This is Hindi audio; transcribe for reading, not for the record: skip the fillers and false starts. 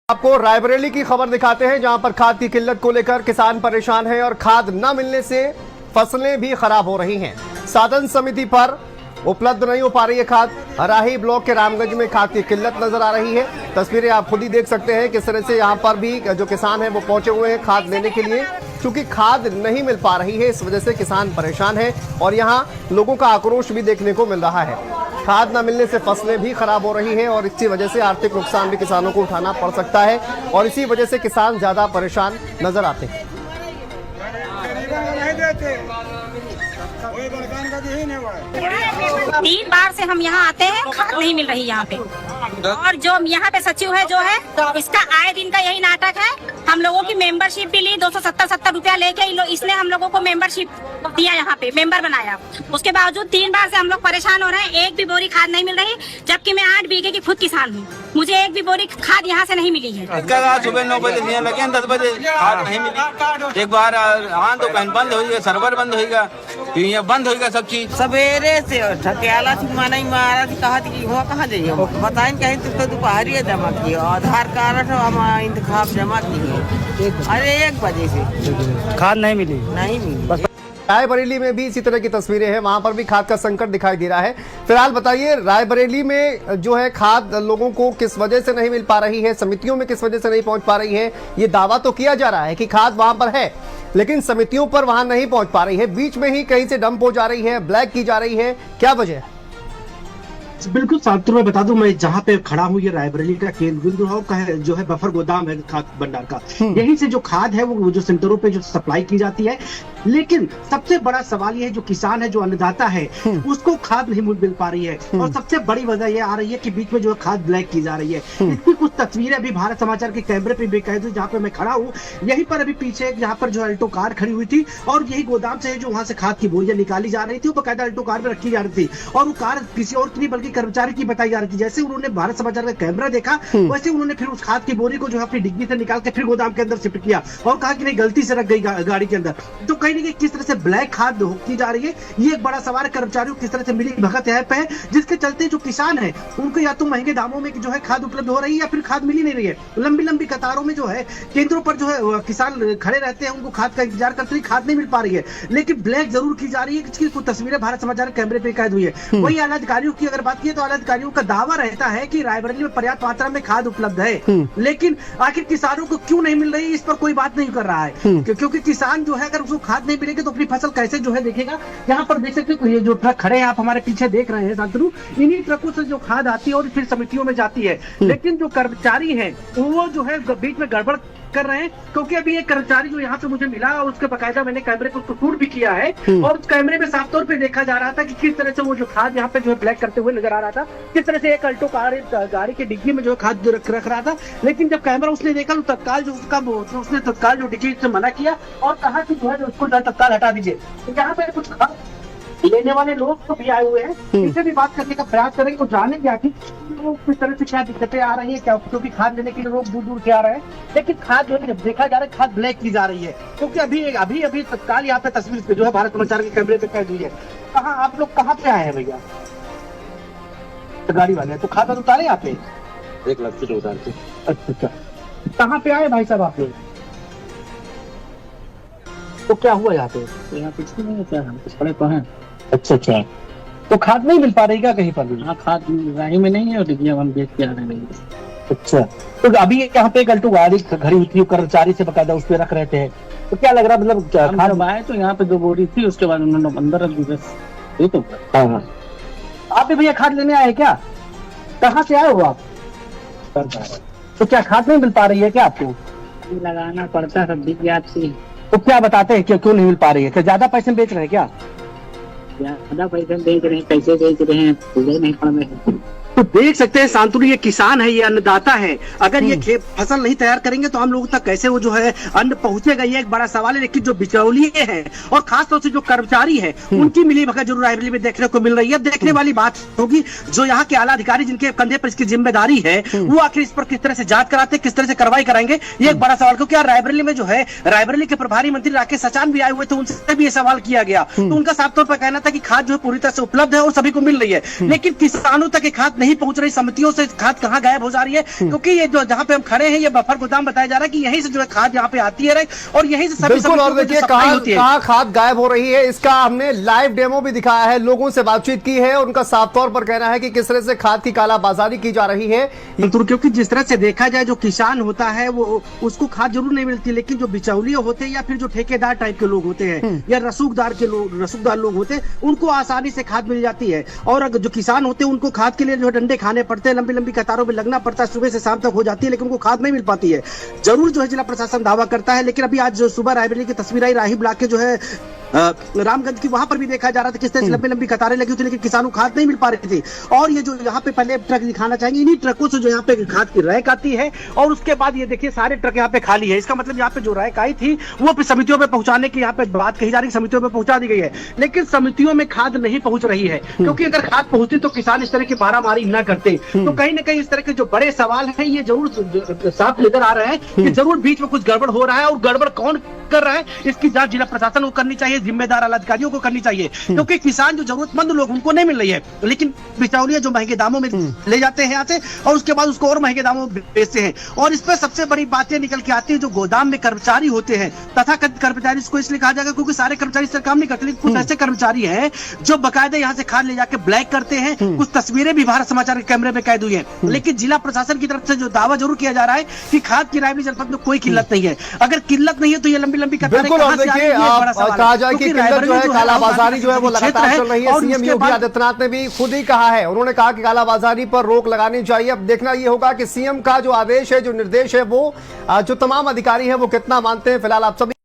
आपको रायबरेली की खबर दिखाते हैं, जहां पर खाद की किल्लत को लेकर किसान परेशान हैं और खाद न मिलने से फसलें भी खराब हो रही हैं। साधन समिति पर उपलब्ध नहीं हो पा रही है खाद। हराही ब्लॉक के रामगंज में खाद की किल्लत नजर आ रही है। तस्वीरें आप खुद ही देख सकते हैं किस तरह से यहां पर भी जो किसान है वो पहुंचे हुए हैं खाद लेने के लिए। चूंकि खाद नहीं मिल पा रही है, इस वजह से किसान परेशान है और यहाँ लोगों का आक्रोश भी देखने को मिल रहा है। खाद न मिलने से फसलें भी खराब हो रही है और इसी वजह से आर्थिक नुकसान भी किसानों को उठाना पड़ सकता है और इसी वजह से किसान ज्यादा परेशान नजर आते हैं। 3 बार से हम यहाँ आते हैं, खाद नहीं मिल रही यहाँ पे। और जो यहाँ पे सचिव है जो है, इसका आए दिन का यही नाटक है। हम लोगों की मेंबरशिप भी ली, 270 रुपया लेके इसने हम लोगों को मेंबरशिप दिया, यहाँ पे मेंबर बनाया। उसके बावजूद 3 बार से हम लोग परेशान हो रहे हैं। एक भी बोरी खाद नहीं मिल रही, जबकि मैं 8 बीघे की खुद किसान हूँ। मुझे एक भी बोरी खाद यहाँ से नहीं मिली है। सुबह 9 बजे लगे 10 बजे खाद नहीं मिली। एक बार हाँ तो बंद होगा, सर्वर बंद होगा, ये बंद होगा सब चीज। सवेरे से ठकेला थी, माना ही मारा थी, कहा थी हुआ कहाँ जाइए बताएं। कहीं तो दोपहर जमा किए, आधार कार्ड इंतखाब जमा किए। अरे 1 बजे से खाद नहीं मिली। रायबरेली में भी इसी तरह की तस्वीरें हैं, वहां पर भी खाद का संकट दिखाई दे रहा है। फिलहाल बताइए, रायबरेली में जो है खाद लोगों को किस वजह से नहीं मिल पा रही है, समितियों में किस वजह से नहीं पहुंच पा रही है। ये दावा तो किया जा रहा है कि खाद वहां पर है, लेकिन समितियों पर वहां नहीं पहुंच पा रही है। बीच में ही कहीं से डंप हो जा रही है, ब्लैक की जा रही है, क्या वजह है? बिल्कुल साथ मैं बता दूं, मैं जहाँ पे खड़ा हूँ ये रायबरेली का केंद्र बिंदु का है, जो है बफर गोदाम है खाद भंडार का। यहीं से जो खाद है वो जो सेंटरों पे जो सप्लाई की जाती है। लेकिन सबसे बड़ा सवाल ये है, जो किसान है, जो अन्नदाता है, उसको खाद नहीं मिल पा रही है। और सबसे बड़ी वजह ये आ रही है कि बीच में जो है खाद ब्लैक की जा रही है। इसकी कुछ तस्वीरें अभी भारत समाचार के कैमरे पे बेकायदे जहाँ पे मैं खड़ा हूँ, यहीं पर अभी पीछे यहाँ पर जो अल्टो कार खड़ी हुई थी और यही गोदाम से जो वहां से खाद की बोरियां निकाली जा रही थी, वो बकायदा अल्टो कार में रखी जा रही थी। और वो कार किसी और की नहीं बल्कि कर्मचारी की बताई जा रही थी। जैसे उन्होंने भारत समाचार का कैमरा देखा, वैसे उन्होंने फिर उस खाद की बोरी को जो है अपनी डिग्गी से निकाल के फिर गोदाम के अंदर शिफ्ट किया और कहा कि नहीं, गलती से रख गई गाड़ी के अंदर। तो कहीं ना कहीं किस तरह से ब्लैक खाद की जा रही है, ये एक बड़ा सवाल है। कर्मचारियों किस तरह से मिली भगत यहाँ पे है, जिसके चलते जो किसान है उनको या तो महंगे दामों में जो है खाद उपलब्ध हो रही है या फिर खाद मिल ही नहीं रही है। लंबी लंबी कतारों में जो है केंद्रों पर जो है किसान खड़े रहते हैं, उनको खाद का इंतजार करते हैं, खाद नहीं मिल पा रही है। लेकिन ब्लैक जरूर की जा रही है, जिसकी कुछ तस्वीरें भारत समाचार कैमरे पे कैद हुई है। वही आला अधिकारियों की अगर बात की तो आला अधिकारियों का दावा रहता है कि रायबरेली में पर्याप्त मात्रा में खाद उपलब्ध है, लेकिन आखिर किसानों को क्यों नहीं मिल रही, इस पर कोई बात नहीं कर रहा है। क्योंकि किसान जो है, अगर उसको खाद नहीं मिलेगी तो अपनी फसल कैसे जो है देखेगा। यहाँ पर देख सकते हो, ये जो ट्रक खड़े हैं आप हमारे पीछे देख रहे हैं शांतनु, इन्हीं ट्रकों से जो खाद आती है और फिर समितियों में जाती है। लेकिन जो कर्मचारी है वो जो है बीच में गड़बड़ कर रहे हैं। क्योंकि अभी एक कर्मचारी जो यहाँ से मुझे मिला और उसके बाकायदा मैंने कैमरे को शूट भी किया है और उस कैमरे में साफ तौर पे देखा जा रहा था कि किस तरह से वो जो खाद यहाँ पे जो है ब्लैक करते हुए नजर आ रहा था। किस तरह से एक अल्टो कार गाड़ी के डिग्गी में जो है खाद रख रहा था। लेकिन जब कैमरा उसने देखा तो तत्काल जो उसने तत्काल जो डिग्गी से मना किया और कहा कि जो है उसको तत्काल हटा दीजिए। तो यहाँ पे कुछ खाद लेने वाले लोग तो भी आए हुए हैं, इनसे भी बात करने का प्रयास करेंगे तो जाने क्या कि किस तरह से क्या दिक्कतें आ रही है, क्या क्योंकि खाद लेने के लिए लोग दूर दूर से आ रहे हैं। लेकिन खाद जो है देखा जा रहा है, खाद ब्लैक की जा रही है। क्योंकि अभी तत्काल यहाँ पे तस्वीर जो है भारत समाचार के कैमरे पे कैद हुई है। कहाँ आप लोग कहाँ पे आए हैं भैया? गाड़ी वाले तो खाद उतारे यहाँ पे 1 लाख से उतारते। अच्छा, कहाँ पे आए भाई साहब आप लोग? तो क्या हुआ यहाँ पे? यहाँ कुछ नहीं होता है, कुछ खड़े तो हैं। अच्छा, तो खाद नहीं मिल पा रही क्या कहीं पर भी? हाँ, खाद राही में नहीं है और डिग्गियां हम बेच के आ रहे हैं। अच्छा, तो अभी यहाँ पे एक अल्टो गाड़ी खड़ी हुई थी, कर्मचारी से बकायदा उस पे रख रहे थे, तो क्या लग रहा मतलब खाद आए तो यहाँ पे 2 बोरी थी, उसके बाद उन्होंने अंदर रख दी बस। ये तो हाँ। आप भी भैया खाद लेने आए क्या? कहाँ से आए हो आप? तो क्या खाद नहीं मिल पा रही है क्या आपको? लगाना पड़ता है सब डिग्गियां से। तो क्या बताते हैं क्यों नहीं मिल पा रही है? क्या ज्यादा पैसे में बेच रहे हैं क्या? ज्यादा पैसे बेच रहे हैं, कैसे बेच रहे हैं मुझे नहीं पड़ रहे। तो देख सकते हैं शांतनु, ये किसान है, ये अन्नदाता है। अगर ये फसल नहीं तैयार करेंगे तो हम लोगों तक कैसे वो जो है अन्न पहुंचेगा, ये एक बड़ा सवाल है। लेकिन जो बिचौलिए हैं और खासतौर से जो कर्मचारी है, उनकी मिली भगत जरूर रायबरेली में देखने को मिल रही है। देखने वाली बात होगी जो यहाँ के आला अधिकारी जिनके कंधे पर इसकी जिम्मेदारी है, वो आखिर इस पर किस तरह से जांच कराते, किस तरह से कार्रवाई कराएंगे, ये एक बड़ा सवाल। क्योंकि रायबरेली में जो है, रायबरेली के प्रभारी मंत्री राकेश सचान भी आए हुए थे, उनसे भी ये सवाल किया गया। तो उनका साफ तौर पर कहना था कि खाद जो है पूरी तरह से उपलब्ध है और सभी को मिल रही है, लेकिन किसानों तक खाद नहीं पहुंच रही, समितियों से खाद कहाँ गायब हो जा रही है, क्योंकि ये जो जहाँ पे हम खड़े हैं ये बफर गोदाम बताया जा रहा है कि यहीं से जो है खाद यहाँ पे आती है और यहीं से सभी बिल्कुल। और देखिए कहाँ खाद गायब हो रही है, इसका हमने लाइव डेमो भी दिखाया है, लोगों से बातचीत की है, उनका साफ तौर पर कहना है कि किस तरह से खाद की कालाबाजारी की जा रही है। क्योंकि जिस तरह से देखा जाए जो किसान होता है वो उसको खाद जरूर नहीं मिलती, लेकिन जो बिचौलिए होते हैं या फिर जो ठेकेदार टाइप के लोग होते हैं या रसूखदार लोग होते हैं उनको आसानी से खाद मिल जाती है। और अगर जो किसान होते हैं उनको खाद के लिए जो डंडे खाने पड़ते हैं, लंबी लंबी कतारों में लगना पड़ता है, सुबह से शाम तक हो जाती है, लेकिन उनको खाद नहीं मिल पाती है। जरूर जो है जिला प्रशासन दावा करता है, लेकिन अभी आज जो सुबह रायबरेली की तस्वीर आई राही ब्लॉक के जो है रामगंज की, वहां पर भी देखा जा रहा था किस तरह से लंबी लंबी कतारें लगी हुई थी, लेकिन किसानों को खाद नहीं मिल पा रही थी। और ये जो यहाँ पे पहले ट्रक दिखाना चाहेंगे, इन्हीं ट्रकों से जो यहाँ पे खाद की रैक आती है और उसके बाद ये देखिए सारे ट्रक यहाँ पे खाली है। इसका मतलब यहाँ पे जो रैक आई थी वो समितियों पे पहुंचाने की यहाँ पे बात कही जा रही है, समितियों पे पहुंचा दी गई है, लेकिन समितियों में खाद नहीं पहुंच रही है, क्योंकि अगर खाद पहुंचती तो किसान इस तरह की मारामारी न करते। तो कहीं ना कहीं इस तरह के जो बड़े सवाल है ये जरूर साफ नजर आ रहे हैं कि जरूर बीच में कुछ गड़बड़ हो रहा है, और गड़बड़ कौन कर रहा है इसकी जांच जिला प्रशासन को करनी चाहिए, जिम्मेदार अधिकारियों को करनी चाहिए, क्योंकि किसान जो जरूरतमंद लोग उनको नहीं मिल रही है, लेकिन बिचौलिए जो महंगे दामों में ले जाते हैं यहाँ से और उसके बाद उसको और महंगे दामों में बेचते हैं। और इस पर सबसे बड़ी बातें निकल के आती है, जो गोदाम में कर्मचारी होते हैं, तथाकथित कर्मचारी इसको इसलिए कहा जाएगा क्योंकि सारे कर्मचारी इस तरह काम नहीं करते, लेकिन कुछ ऐसे कर्मचारी हैं जो बकायदे यहाँ से खाद ले जाके ब्लैक करते हैं। कुछ तस्वीरें भी भारत समाचार के कैमरे में कैद हुई है, लेकिन जिला प्रशासन की तरफ से जो दावा जरूर किया जा रहा है कि खाद की रायबरेली जनपद में कोई किल्लत नहीं है। अगर किल्लत नहीं है तो ये लंबी लंबी बिल्कुल। और देखिए कहा जाए कि किल्लत जो है, कालाबाजारी जो है वो लगातार चल रही है। सीएम योगी आदित्यनाथ ने भी खुद ही कहा है, उन्होंने कहा कि कालाबाजारी पर रोक लगानी चाहिए। अब देखना ये होगा कि सीएम का जो आदेश है, जो निर्देश है, वो जो तमाम अधिकारी हैं वो कितना मानते हैं। फिलहाल आप सभी